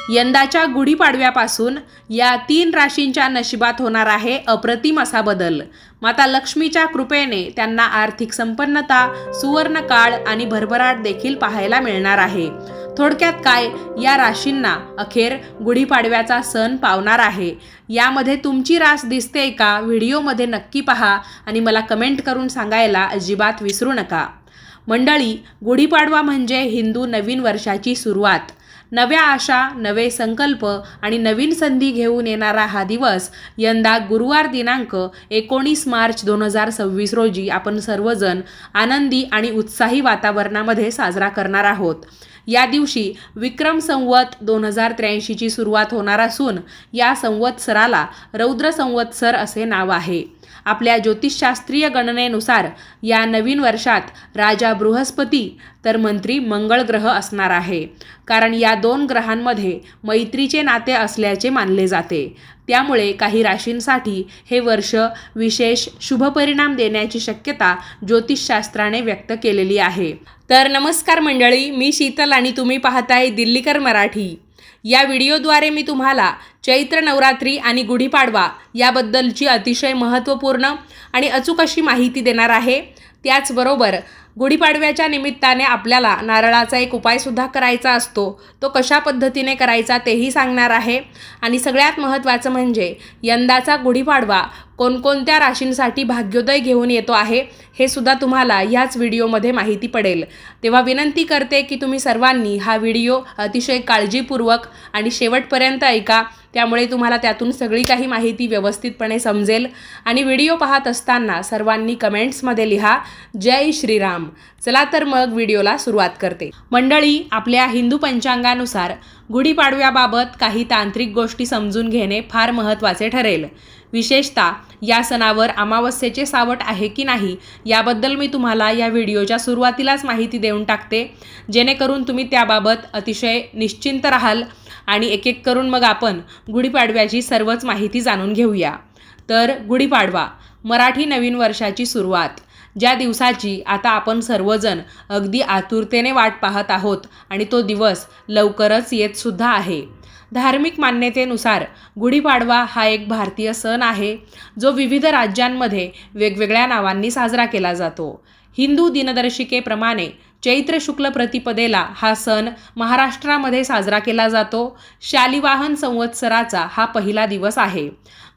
यंदाच्या गुढीपाडव्यापासून या 3 राशींच्या नशिबात होणार आहे अप्रतिम असा बदल। माता लक्ष्मीच्या कृपेने त्यांना आर्थिक संपन्नता, सुवर्ण काळ आणि भरभराट देखील पाहायला मिळणार आहे। थोडक्यात काय, या राशींना अखेर गुढीपाडव्याचा सण पावणार आहे। यामध्ये तुमची रास दिसते का? व्हिडिओमध्ये नक्की पहा आणि मला कमेंट करून सांगायला अजिबात विसरू नका। मंडळी, गुढीपाडवा म्हणजे हिंदू नवीन वर्षाची सुरुवात। नव्या आशा, नवे संकल्प आणि नवीन संधी घेऊन येणारा हा दिवस यंदा गुरुवार दिनांक 19 मार्च 2026 रोजी आपण सर्वजण आनंदी आणि उत्साही वातावरणामध्ये साजरा करणार आहोत। या दिवशी विक्रम संवत 2083 ची सुरुवात होणार असून या संवत्सराला रौद्र संवत्सर असे नाव आहे। आपल्या ज्योतिषशास्त्रीय गणनेनुसार या नवीन वर्षात राजा बृहस्पती तर मंत्री मंगळ ग्रह असणार आहे, कारण या 2 ग्रहांमध्ये मैत्रीचे नाते असल्याचे मानले जाते। त्यामुळे काही राशींसाठी हे वर्ष विशेष शुभ परिणाम देण्याची शक्यता ज्योतिषशास्त्राने व्यक्त केलेली आहे। तर नमस्कार मंडळी, मी शीतल आणि तुम्ही पाहताय दिल्लीकर मराठी। या व्हिडिओद्वारे मी तुम्हाला चैत्र नवरात्री आणि गुढीपाडवा याबद्दलची अतिशय महत्त्वपूर्ण आणि अचूक अशी माहिती देणार आहे। त्याचबरोबर गुढीपाडव्याच्या निमित्ताने आपल्याला नारळाचा एक उपायसुद्धा करायचा असतो, तो कशा पद्धतीने करायचा तेही सांगणार आहे। आणि सगळ्यात महत्त्वाचं म्हणजे यंदाचा गुढीपाडवा कोणकोणत्या राशींसाठी भाग्योदय घेऊन येतो आहे हे सुद्धा तुम्हाला ह्याच व्हिडिओमध्ये माहिती पडेल। तेव्हा विनंती करते की तुम्ही सर्वांनी हा व्हिडिओ अतिशय काळजीपूर्वक आणि शेवटपर्यंत ऐका, त्यामुळे तुम्हाला त्यातून सगळी काही माहिती व्यवस्थितपणे समजेल। आणि व्हिडिओ पाहत असताना सर्वांनी कमेंट्समध्ये लिहा जय श्रीराम। चला तर मग व्हिडिओला सुरुवात करते। मंडळी, आपल्या हिंदू पंचांगानुसार गुढीपाडव्याबाबत काही तांत्रिक गोष्टी समजून घेणे फार महत्त्वाचे ठरेल। विशेषतः या सणावर अमावस्येचे सावट आहे की नाही याबद्दल मी तुम्हाला या व्हिडिओच्या सुरुवातीलाच माहिती देऊन टाकते, जेणेकरून तुम्ही त्याबाबत अतिशय निश्चिंत राहाल। आणि एक एक करून मग आपण गुढीपाडव्याची सर्वच माहिती जाणून घेऊया। तर गुढीपाडवा मराठी नवीन वर्षाची सुरुवात, ज्या दिवसाची आता आपण सर्वजण अगदी आतुरतेने वाट पाहत आहोत आणि तो दिवस लवकरच येतसुद्धा आहे। धार्मिक मान्यतेनुसार गुढीपाडवा हा एक भारतीय सण आहे, जो विविध राज्यांमध्ये वेगवेगळ्या नावांनी साजरा केला जातो। हिंदू दिनदर्शिकेप्रमाणे चैत्र शुक्ल प्रतिपदेला हा सण महाराष्ट्रामध्ये साजरा केला जातो। शालिवाहन संवत्सराचा हा पहिला दिवस आहे।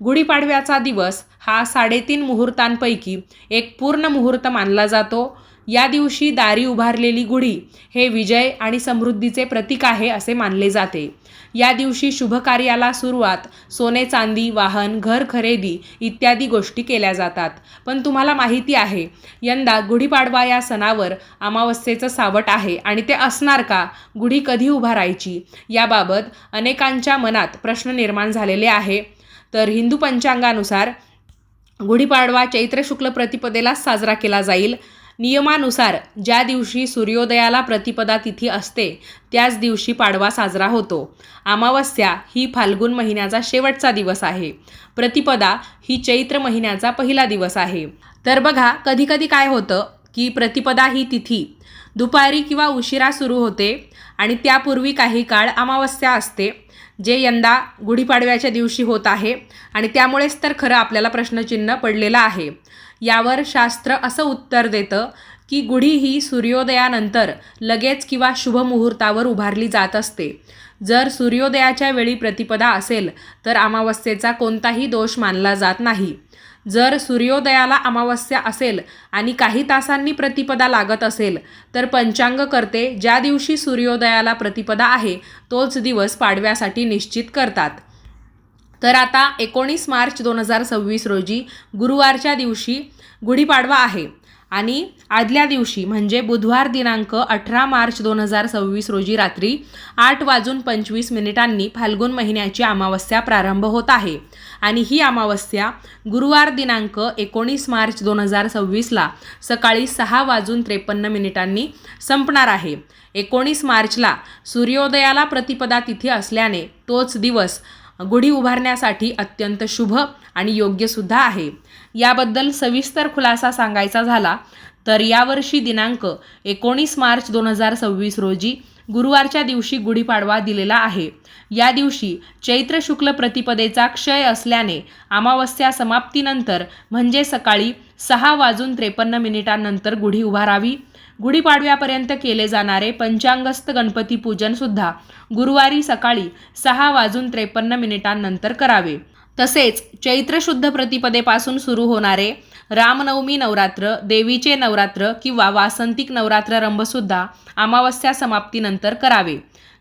गुढीपाडव्याचा दिवस हा 3.5 मुहूर्तांपैकी एक पूर्ण मुहूर्त मानला जातो। या दिवशी दारी उभारलेली गुढी हे विजय आणि समृद्धीचे प्रतीक आहे असे मानले जाते। या दिवशी शुभ कार्याला सुरुवात, सोने चांदी, वाहन, घर खरेदी इत्यादी गोष्टी केल्या जातात। पण तुम्हाला माहिती आहे, यंदा गुढीपाडवा या सणावर अमावस्येचं सावट आहे आणि ते असणार का? गुढी कधी उभारायची? याबाबत अनेकांच्या मनात प्रश्न निर्माण झालेले आहे। तर हिंदू पंचांगानुसार गुढीपाडवा चैत्र शुक्ल प्रतिपदेलाच साजरा केला जाईल। नियमानुसार ज्या दिवशी सूर्योदयाला प्रतिपदा तिथी असते त्याच दिवशी पाडवा साजरा होतो। अमावस्या ही फाल्गुन महिन्याचा शेवटचा दिवस आहे। प्रतिपदा ही चैत्र महिन्याचा पहिला दिवस आहे। तर बघा, कधी कधी काय होतं की प्रतिपदा ही तिथी दुपारी किंवा उशिरा सुरू होते आणि त्यापूर्वी काही काळ अमावस्या असते, जे यंदा गुढीपाडव्याच्या दिवशी होत आहे। आणि त्यामुळेच तर खरं आपल्याला प्रश्नचिन्ह पडलेलं आहे। यावर शास्त्र असं उत्तर देतं की गुढी ही सूर्योदयानंतर लगेच किंवा शुभ मुहूर्तावर उभारली जात असते। जर सूर्योदयाच्या वेळी प्रतिपदा असेल तर अमावस्येचा कोणताही दोष मानला जात नाही। जर सूर्योदयाला अमावस्या असेल आणि काही तासांनी प्रतिपदा लागत असेल तर पंचांगकर्ते ज्या दिवशी सूर्योदयाला प्रतिपदा आहे तोच दिवस पाडव्यासाठी निश्चित करतात। तर आता 19 मार्च 2026 रोजी गुरुवारच्या दिवशी गुढीपाडवा आहे आणि आदल्या दिवशी म्हणजे बुधवार दिनांक 18 मार्च 2026 रोजी रात्री 8:25 फाल्गुन महिन्याची अमावस्या प्रारंभ होत आहे। आणि ही अमावस्या गुरुवार दिनांक 19 मार्च 2026ला सकाळी 6:53 संपणार आहे। 19 मार्चला सूर्योदयाला प्रतिपदा तिथी असल्याने तोच दिवस गुढी उभारण्यासाठी अत्यंत शुभ आणि योग्यसुद्धा आहे। याबद्दल सविस्तर खुलासा सांगायचा झाला तर यावर्षी दिनांक 19 मार्च 2026 रोजी गुरुवारच्या दिवशी गुढीपाडवा दिलेला आहे. या दिवशी चैत्र शुक्ल प्रतिपदेचा क्षय असल्याने अमावस्या समाप्तीनंतर म्हणजे सकाळी 6:53 गुढी उभारावी. गुढीपाडव्यापर्यंत केले जाणारे पंचांगस्त गणपती पूजन सुद्धा गुरुवारी सकाळी 6:53 करावे. तसेच चैत्र शुद्ध प्रतिपदेपासून सुरू होणारे रामनवमी नवरात्र, देवीचे नवरात्र किंवा वासंतिक नवरात्ररंभसुद्धा अमावस्या समाप्तीनंतर करावे.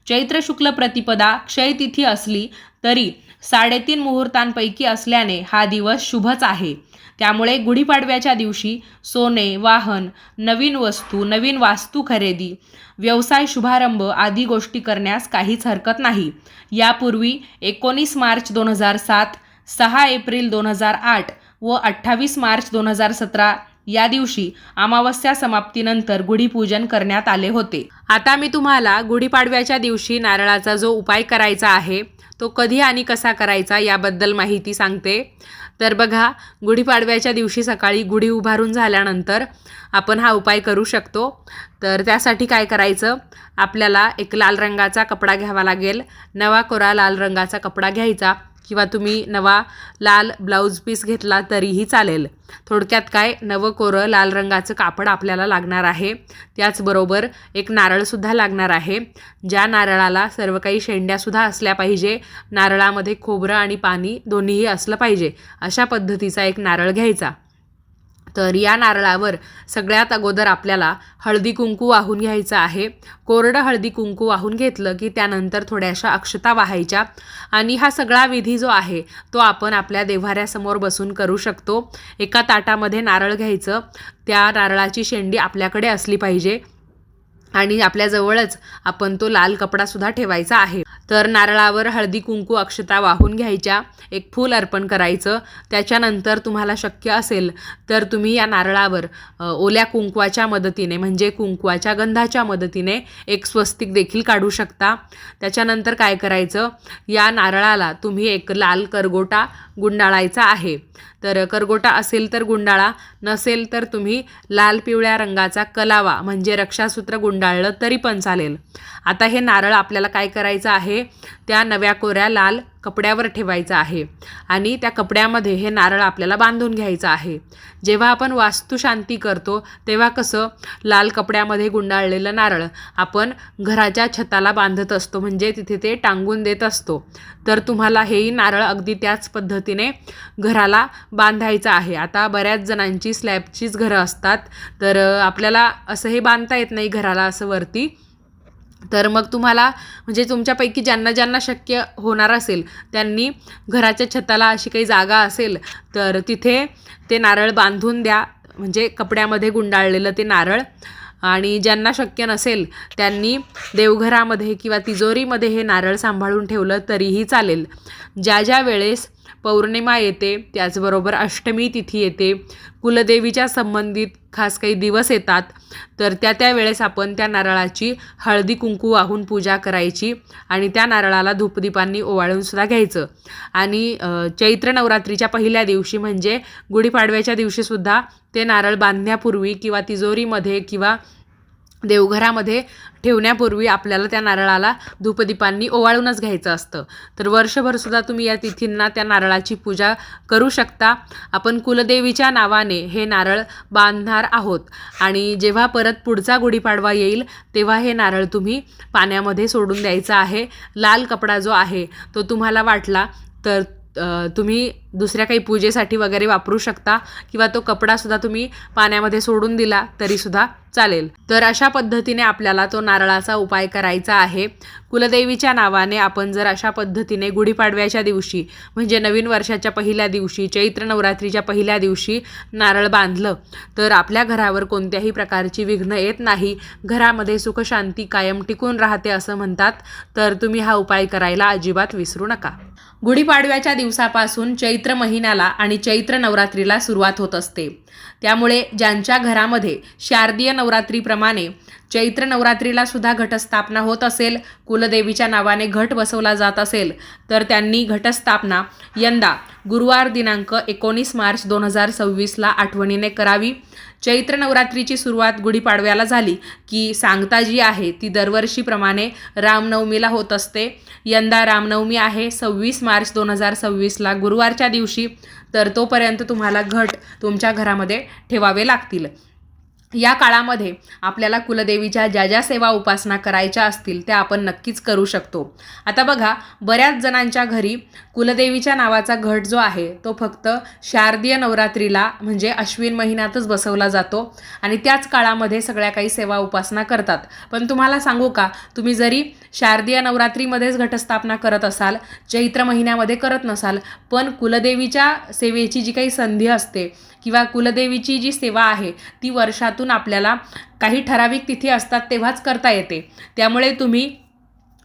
चैत्र शुक्ल प्रतिपदा क्षयतिथी असली तरी 3.5 मुहूर्तांपैकी असल्याने हा दिवस शुभच आहे. त्यामुळे गुढीपाडव्याच्या दिवशी सोने, वाहन, नवीन वस्तू, नवीन वास्तू खरेदी, व्यवसाय शुभारंभ आदी गोष्टी करण्यास काहीच हरकत नाही. यापूर्वी 19 मार्च 2007, 6 एप्रिल 2008 व 28 मार्च 2017 या दिवशी अमावस्या समाप्तीनंतर गुढीपूजन करण्यात आले होते. आता मी तुम्हाला गुढीपाडव्याच्या दिवशी नारळाचा जो उपाय करायचा आहे तो कधी आणि कसा करायचा याबद्दल माहिती सांगते. तर बघा, गुढीपाडव्याच्या दिवशी सकाळी गुढी उभारून झाल्यानंतर आपण हा उपाय करू शकतो. तर त्यासाठी काय करायचं, आपल्याला एक लाल रंगाचा कपडा घ्यावा लागेल. नवा कोरा लाल रंगाचा कपडा घ्यायचा किंवा तुम्ही नवा लाल ब्लाऊज पीस घेतला तरीही चालेल. थोडक्यात काय, नवं कोरं लाल रंगाचं कापड आपल्याला लागणार आहे. त्याचबरोबर एक नारळसुद्धा लागणार आहे. ज्या नारळाला सर्व काही शेंड्यासुद्धा असल्या पाहिजे. नारळामध्ये खोबरं आणि पाणी दोन्हीही असलं पाहिजे अशा पद्धतीचा एक नारळ घ्यायचा. तर या नारळावर सगळ्यात अगोदर आपल्याला हळदी कुंकू वाहून घ्यायचं आहे. कोरडं हळदी कुंकू वाहून घेतलं की त्यानंतर थोड्याशा अक्षता वाहायच्या आणि हा सगळा विधी जो आहे तो आपण आपल्या देव्हाऱ्यासमोर बसून करू शकतो. एका ताटामध्ये नारळ घ्यायचं, त्या नारळाची शेंडी आपल्याकडे असली पाहिजे आणि आपल्याजवळच आपण तो लाल कपडासुद्धा ठेवायचा आहे. तर नारळावर हळदी कुंकू अक्षता वाहून घ्यायच्या, एक फूल अर्पण करायचं. त्याच्यानंतर तुम्हाला शक्य असेल तर तुम्ही या नारळावर ओल्या कुंकवाच्या मदतीने म्हणजे कुंकवाच्या गंधाच्या मदतीने एक स्वस्तिक देखील काढू शकता. त्याच्यानंतर काय करायचं, या नारळाला तुम्ही एक लाल करगोटा गुंडाळायचा आहे. तर करगोटा असेल तर गुंडाळा, नसेल तर तुम्ही लाल पिवळ्या रंगाचा कलावा म्हणजे रक्षासूत्र गुंडाळलं तरी पण चालेल. आता हे नारळ आपल्याला काय करायचं आहे, त्या नव्या कोऱ्या लाल कपड्यावर ठेवायचं आहे आणि त्या कपड्यामध्ये हे नारळ आपल्याला बांधून घ्यायचं आहे. जेव्हा आपण वास्तुशांती करतो तेव्हा कसं लाल कपड्यामध्ये गुंडाळलेलं नारळ आपण घराच्या छताला बांधत असतो, म्हणजे तिथे ते टांगून देत असतो. तर तुम्हाला हेही नारळ अगदी त्याच पद्धतीने घराला बांधायचं आहे. आता बऱ्याच जणांची स्लॅबचीच घरं असतात, तर आपल्याला असं हे बांधता येत नाही घराला असं वरती. तर मग तुम्हाला म्हणजे तुमच्यापैकी ज्यांना ज्यांना शक्य होणार असेल त्यांनी घराच्या छताला अशी काही जागा असेल तर तिथे ते नारळ बांधून द्या, म्हणजे कपड्यामध्ये गुंडाळलेलं ते नारळ. आणि ज्यांना शक्य नसेल त्यांनी देवघरामध्ये किंवा तिजोरीमध्ये हे नारळ सांभाळून ठेवलं तरीही चालेल. ज्या ज्या वेळेस पौर्णिमा येते, त्याचबरोबर अष्टमी तिथी येते, कुलदेवीच्या संबंधित खास काही दिवस येतात, तर त्या वेळेस आपण त्या नारळाची हळदी कुंकू वाहून पूजा करायची आणि त्या नारळाला धूपदीपांनी ओवाळूनसुद्धा घ्यायचं. आणि चैत्र नवरात्रीच्या पहिल्या दिवशी म्हणजे गुढीपाडव्याच्या दिवशीसुद्धा ते नारळ बांधण्यापूर्वी किंवा तिजोरीमध्ये किंवा देवघरामध्ये ठेवण्यापूर्वी आपल्याला त्या नारळाला धूपदीपांनी ओवाळूनच घ्यायचं असतं. तर वर्षभरसुद्धा तुम्ही या तिथींना त्या नारळाची पूजा करू शकता. आपण कुलदेवीच्या नावाने हे नारळ बांधणार आहोत आणि जेव्हा परत पुढचा गुढीपाडवा येईल तेव्हा हे नारळ तुम्ही पाण्यामध्ये सोडून द्यायचं आहे. लाल कपडा जो आहे तो तुम्हाला वाटला तर तुम्ही दुसऱ्या काही पूजेसाठी वगैरे वापरू शकता किंवा तो कपडासुद्धा तुम्ही पाण्यामध्ये सोडून दिला तरीसुद्धा चालेल. तर अशा पद्धतीने आपल्याला तो नारळाचा उपाय करायचा आहे. कुलदेवीच्या नावाने आपण जर अशा पद्धतीने गुढीपाडव्याच्या दिवशी म्हणजे नवीन वर्षाच्या पहिल्या दिवशी, चैत्र नवरात्रीच्या पहिल्या दिवशी नारळ बांधलं तर आपल्या घरावर कोणत्याही प्रकारची विघ्न येत नाही, घरामध्ये सुखशांती कायम टिकून राहते असं म्हणतात. तर तुम्ही हा उपाय करायला अजिबात विसरू नका. गुढीपाडव्याच्या दिवसापासून चैत्र महिन्याला आणि चैत्र नवरात्रीला सुरुवात होत असते. त्यामुळे ज्यांच्या घरामध्ये शारदीय नवरात्रीप्रमाणे चैत्र नवरात्रीला सुद्धा घटस्थापना होत असेल, कुलदेवीच्या नावाने घट बसवला जात असेल, तर त्यांनी घटस्थापना यंदा गुरुवार दिनांक 19 मार्च 2026ला आठवणीने करावी. चैत्र नवरात्रीची सुरुवात गुढीपाडव्याला झाली की सांगता जी आहे ती दरवर्षीप्रमाणे रामनवमीला होत असते. यंदा रामनवमी आहे 26 मार्च 2026ला गुरुवारच्या दिवशी, तर तोपर्यंत तुम्हाला घट तुमच्या घरामध्ये ठेवावे लागतील. या काळामध्ये आपल्याला कुलदेवीच्या ज्या ज्या सेवा उपासना करायच्या असतील त्या आपण नक्कीच करू शकतो. आता बघा, बऱ्याच जणांच्या घरी कुलदेवीच्या नावाचा घट जो आहे तो फक्त शारदीय नवरात्रीला म्हणजे अश्विन महिन्यातच बसवला जातो आणि त्याच काळामध्ये सगळ्या काही सेवा उपासना करतात. पण तुम्हाला सांगू का, तुम्ही जरी शारदीय नवरात्रीमध्येच घटस्थापना करत असाल, चैत्र महिन्यामध्ये करत नसाल, पण कुलदेवीच्या सेवेची जी काही संधी असते किंवा कुलदेवीची जी सेवा आहे ती वर्षातून आपल्याला काही ठराविक तिथी असतात तेव्हाच करता येते. त्यामुळे तुम्ही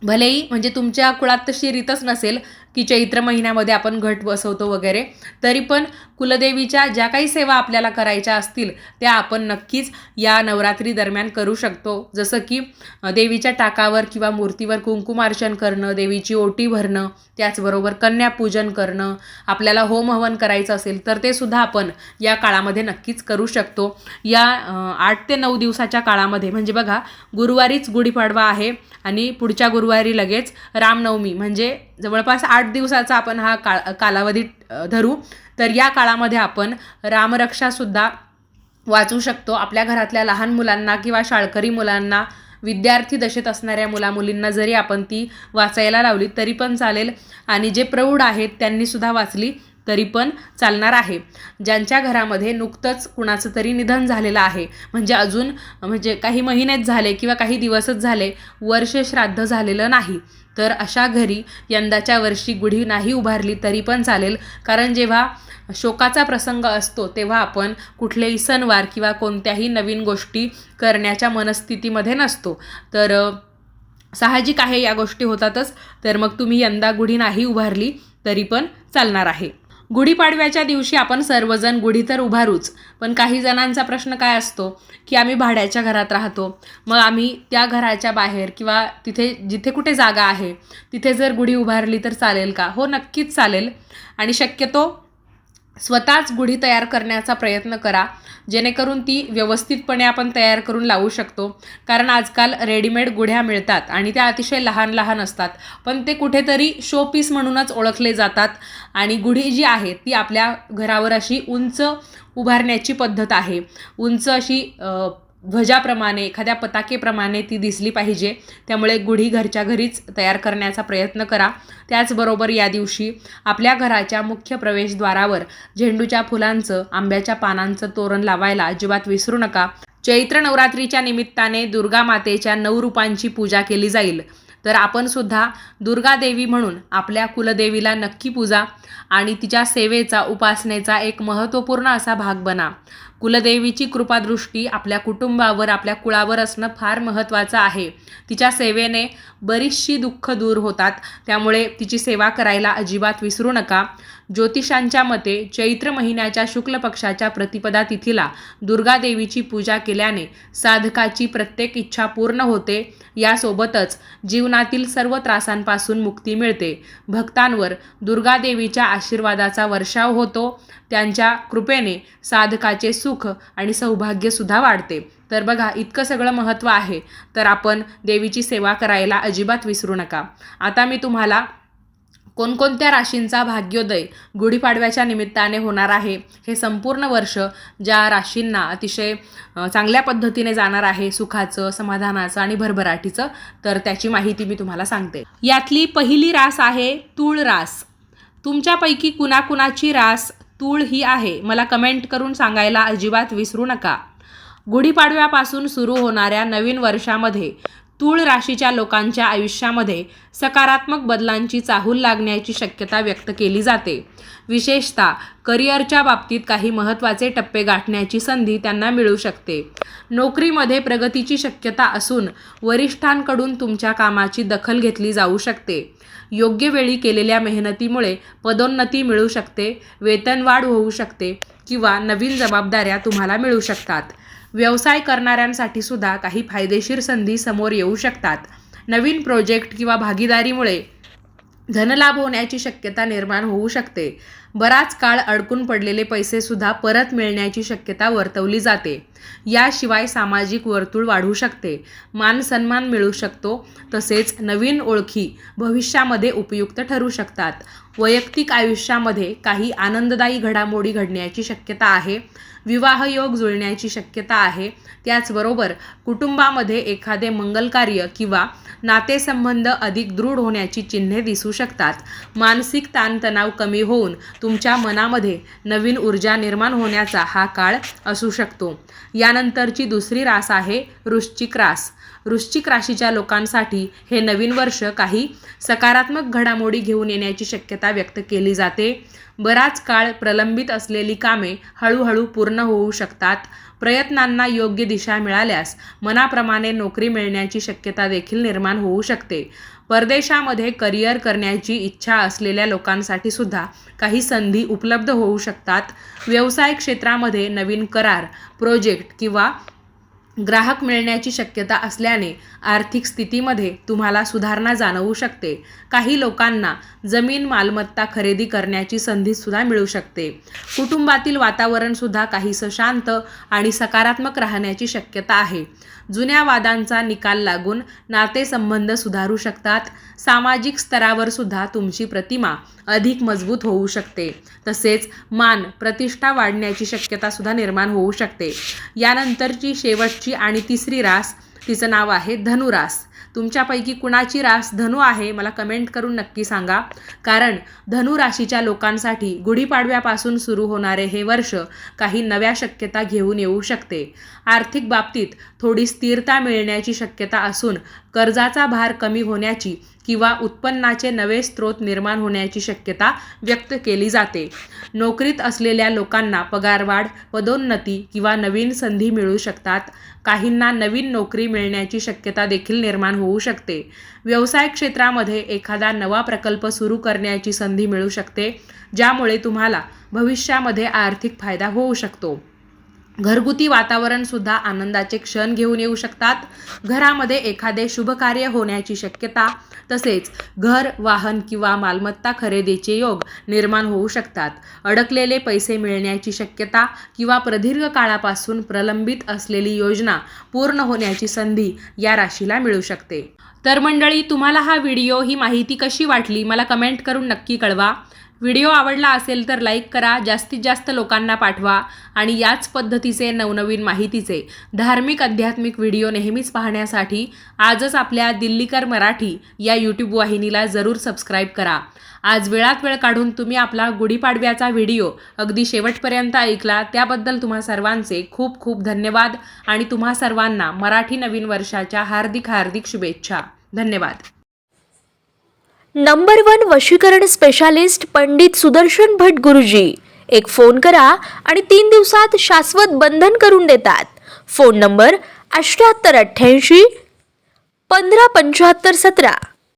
भलेही म्हणजे तुमच्या कुळात तशी रीतच नसेल की चैत्र महिन्यामध्ये आपण घट बसवतो वगैरे, तरी पण कुलदेवीच्या ज्या काही सेवा आपल्याला करायच्या असतील त्या आपण नक्कीच या नवरात्री दरम्यान करू शकतो. जसं की देवीच्या टाकावर किंवा मूर्तीवर कुंकुमार्चन करणं, देवीची ओटी भरणं, त्याचबरोबर कन्यापूजन करणं, आपल्याला होम हवन करायचं असेल तर ते सुद्धा आपण या काळामध्ये नक्कीच करू शकतो. या 8 ते 9 दिवसाच्या काळामध्ये म्हणजे बघा, गुरुवारीच गुढीपाडवा आहे आणि पुढच्या गुरुवारी लगेच रामनवमी, म्हणजे जवळपास 8 दिवसाचा आपण हा कालावधी धरू. तर या काळामध्ये आपण रामरक्षासुद्धा वाचू शकतो. आपल्या घरातल्या लहान मुलांना किंवा शाळकरी मुलांना, विद्यार्थी दशेत असणाऱ्या मुलामुलींना जरी आपण ती वाचायला लावली तरी पण चालेल आणि जे प्रौढ आहेत त्यांनीसुद्धा वाचली तरी पण चालणार आहे. ज्यांच्या घरामध्ये नुकतंच कुणाचं तरी निधन झालेलं आहे, म्हणजे काही महिनेच झाले किंवा काही दिवसच झाले, वर्ष श्राद्ध झालेलं नाही, तर अशा घरी यंदाच्या वर्षी गुढी नाही उभारली तरी पण चालेल. कारण जेव्हा शोकाचा प्रसंग असतो तेव्हा आपण कुठलेही सणवार किंवा कोणत्याही नवीन गोष्टी करण्याच्या मनस्थितीमध्ये नसतो, तर साहजिक आहे या गोष्टी होतातच. तर मग तुम्ही यंदा गुढी नाही उभारली तरी पण चालणार आहे. गुढीपाडव्याच्या दिवशी आपण सर्वजण गुढी तर उभारूच, पण काही जणांचा प्रश्न काय असतो की आम्ही भाड्याच्या घरात राहतो, मग आम्ही त्या घराच्या बाहेर किंवा जिथे कुठे जागा आहे तिथे जर गुढी उभारली तर चालेल का? हो, नक्कीच चालेल. आणि शक्यतो स्वतःच गुढी तयार करण्याचा प्रयत्न करा, जेणेकरून ती व्यवस्थितपणे आपण तयार करून लावू शकतो. कारण आजकाल रेडीमेड गुढ्या मिळतात आणि त्या अतिशय लहान लहान असतात, पण ते कुठेतरी शो पीस म्हणूनच ओळखले जातात. आणि गुढी जी आहे ती आपल्या घरावर अशी उंच उभारण्याची पद्धत आहे. उंच अशी ध्वजाप्रमाणे, एखाद्या पताकेप्रमाणे ती दिसली पाहिजे. त्यामुळे गुढी घरच्या घरीच तयार करण्याचा प्रयत्न करा. त्याचबरोबर या दिवशी आपल्या घराच्या मुख्य प्रवेशद्वारावर झेंडूच्या फुलांचं, आंब्याच्या पानांचं तोरण लावायला अजिबात विसरू नका. चैत्र नवरात्रीच्या निमित्ताने दुर्गा मातेच्या 9 रूपांची पूजा केली जाईल, तर आपण सुद्धा दुर्गा देवी म्हणून आपल्या कुलदेवीला नक्की पूजा आणि तिच्या सेवेचा, उपासनेचा एक महत्त्वपूर्ण असा भाग बना. कुलदेवीची कृपादृष्टी आपल्या कुटुंबावर, आपल्या कुळावर असणं फार महत्त्वाचं आहे. तिच्या सेवेने बरीचशी दुःख दूर होतात, त्यामुळे तिची सेवा करायला अजिबात विसरू नका. ज्योतिषांच्या मते चैत्र महिन्याच्या शुक्ल पक्षाच्या प्रतिपदा तिथीला दुर्गा देवीची पूजा केल्याने साधकाची प्रत्येक इच्छा पूर्ण होते. यासोबतच जीवनातील सर्व त्रासांपासून मुक्ती मिळते. भक्तांवर दुर्गा देवीच्या आशीर्वादाचा वर्षाव होतो. त्यांच्या कृपेने साधकाचे सुख आणि सौभाग्यसुद्धा वाढते. तर बघा, इतकं सगळं महत्त्व आहे, तर आपण देवीची सेवा करायला अजिबात विसरू नका. आता मी तुम्हाला कोणकोणत्या राशींचा भाग्योदय गुढीपाडव्याच्या निमित्ताने होणार आहे, हे संपूर्ण वर्ष ज्या राशींना अतिशय चांगल्या पद्धतीने जाणार आहे, सुखाचं, समाधानाचं आणि भरभराटीचं, तर त्याची माहिती मी तुम्हाला सांगते. यातली पहिली रास आहे तूळ रास. तुमच्यापैकी कुणाकुणाची रास तूळ ही आहे मला कमेंट करून सांगायला अजिबात विसरू नका. गुढीपाडव्यापासून सुरू होणाऱ्या नवीन वर्षामध्ये तूळ राशीच्या लोकांच्या आयुष्यामध्ये सकारात्मक बदलांची चाहूल लागण्याची शक्यता व्यक्त केली जाते. विशेषतः करिअरच्या बाबतीत काही महत्त्वाचे टप्पे गाठण्याची संधी त्यांना मिळू शकते. नोकरीमध्ये प्रगतीची शक्यता असून वरिष्ठांकडून तुमच्या कामाची दखल घेतली जाऊ शकते. योग्य वेळी केलेल्या मेहनतीमुळे पदोन्नती मिळू शकते, वेतनवाढ होऊ शकते. किंवा नवीन जबाबदाऱ्या तुम्हाला मिळू शकतात. व्यवसाय करणाऱ्यांसाठी सुद्धा काही फायदेशीर संधी समोर येऊ शकतात. नवीन प्रोजेक्ट किंवा भागीदारीमुळे धनलाभ होण्याची शक्यता निर्माण होऊ शकते. बराच काळ अडकून पडलेले पैसे सुद्धा परत मिळण्याची शक्यता वर्तवली जाते. याशिवाय सामाजिक वर्तुळ वाढू शकते, मान सन्मान मिळू शकतो, तसेच नवीन ओळखी भविष्यामध्ये उपयुक्त ठरू शकतात. वैयक्तिक आयुष्यामध्ये काही आनंददायी घडामोडी घडण्याची शक्यता आहे. विवाहयोग जुळण्याची शक्यता आहे. त्याचबरोबर कुटुंबामध्ये एखादे मंगलकार्य किंवा नातेसंबंध अधिक दृढ होण्याची चिन्हे दिसू शकतात. मानसिक ताणतणाव कमी होऊन तुमच्या मनामध्ये नवीन ऊर्जा निर्माण होण्याचा हा काळ असू शकतो. यानंतरची दुसरी रास आहे वृश्चिक रास. वृश्चिक राशीच्या लोकांसाठी हे नवीन वर्ष काही सकारात्मक घडामोडी घेऊन येण्याची शक्यता व्यक्त केली जाते. बराच काळ प्रलंबित असलेली कामे हळूहळू पूर्ण होऊ शकतात. प्रयत्नांना योग्य दिशा मिळाल्यास मनाप्रमाणे नोकरी मिळण्याची शक्यता देखील निर्माण होऊ शकते. परदेशामध्ये करिअर करण्याची इच्छा असलेल्या लोकांसाठी सुद्धा काही संधी उपलब्ध होऊ शकतात. व्यवसाय क्षेत्रामध्ये नवीन करार, प्रोजेक्ट किंवा ग्राहक मिळण्याची शक्यता असल्याने आर्थिक स्थितीमध्ये तुम्हाला सुधारणा जाणवू शकते. काही लोकांना जमीन मालमत्ता खरेदी करण्याची संधीसुद्धा मिळू शकते. कुटुंबातील वातावरणसुद्धा काहीसं शांत आणि सकारात्मक राहण्याची शक्यता आहे. जुन्या वादांचा निकाल लागून नातेसंबंध सुधारू शकतात. सामाजिक स्तरावर सुद्धा तुमची प्रतिमा अधिक मजबूत होऊ शकते. तसेच मान प्रतिष्ठा वाढण्याची शक्यता सुद्धा निर्माण होऊ शकते. यानंतरची शेवटची आणि तिसरी रास, तिचं नाव आहे धनुरास. तुमच्यापैकी कुणाची रास धनु आहे मला कमेंट करून नक्की सांगा. कारण धनु राशीच्या लोकांसाठी गुढीपाडव्यापासून सुरू होणारे हे वर्ष काही नव्या शक्यता घेऊन येऊ शकते. आर्थिक बाबतीत थोडी स्थिरता मिळण्याची शक्यता असून कर्जाचा भार कमी होण्याची किंवा उत्पन्नाचे नवे स्रोत निर्माण होण्याची शक्यता व्यक्त केली जाते. नोकरीत असलेल्या लोकांना पगारवाढ, पदोन्नती किंवा नवीन संधी मिळू शकतात. काहींना नवीन नोकरी मिळण्याची शक्यता देखील निर्माण होऊ शकते. व्यवसाय क्षेत्रामध्ये एखादा नवा प्रकल्प सुरू करण्याची संधी मिळू शकते, ज्यामुळे तुम्हाला भविष्यामध्ये आर्थिक फायदा होऊ शकतो. घरगुती वातावरणसुद्धा आनंदाचे क्षण घेऊन येऊ शकतात. घरामध्ये एखादे शुभकार्य होण्याची शक्यता, तसेच घर, वाहन किंवा मालमत्ता खरेदीचे योग निर्माण होऊ शकतात. अडकलेले पैसे मिळण्याची शक्यता किंवा प्रदीर्घ काळापासून प्रलंबित असलेली योजना पूर्ण होण्याची संधी या राशीला मिळू शकते. तर मंडळी, तुम्हाला हा व्हिडिओ, ही माहिती कशी वाटली मला कमेंट करून नक्की कळवा. व्हिडिओ आवडला असेल तर लाईक करा, जास्तीत जास्त लोकांना पाठवा आणि याच पद्धतीचे नवनवीन माहितीचे धार्मिक आध्यात्मिक व्हिडिओ नेहमीच पाहण्यासाठी आजच आपल्या दिल्लीकर मराठी या यूट्यूब वाहिनीला जरूर सबस्क्राईब करा. आज वेळात वेळ काढून तुम्ही आपला गुढीपाडव्याचा व्हिडिओ अगदी शेवटपर्यंत ऐकला, त्याबद्दल तुम्हा सर्वांचे खूप खूप धन्यवाद आणि तुम्हा सर्वांना मराठी नवीन वर्षाच्या हार्दिक हार्दिक शुभेच्छा. धन्यवाद. नंबर 1 वशीकरण स्पेशालिस्ट पंडित सुदर्शन भट गुरुजी. एक फोन करा आणि 3 दिवसात शाश्वत बंधन करून देतात. Phone number 7888 15 75 17.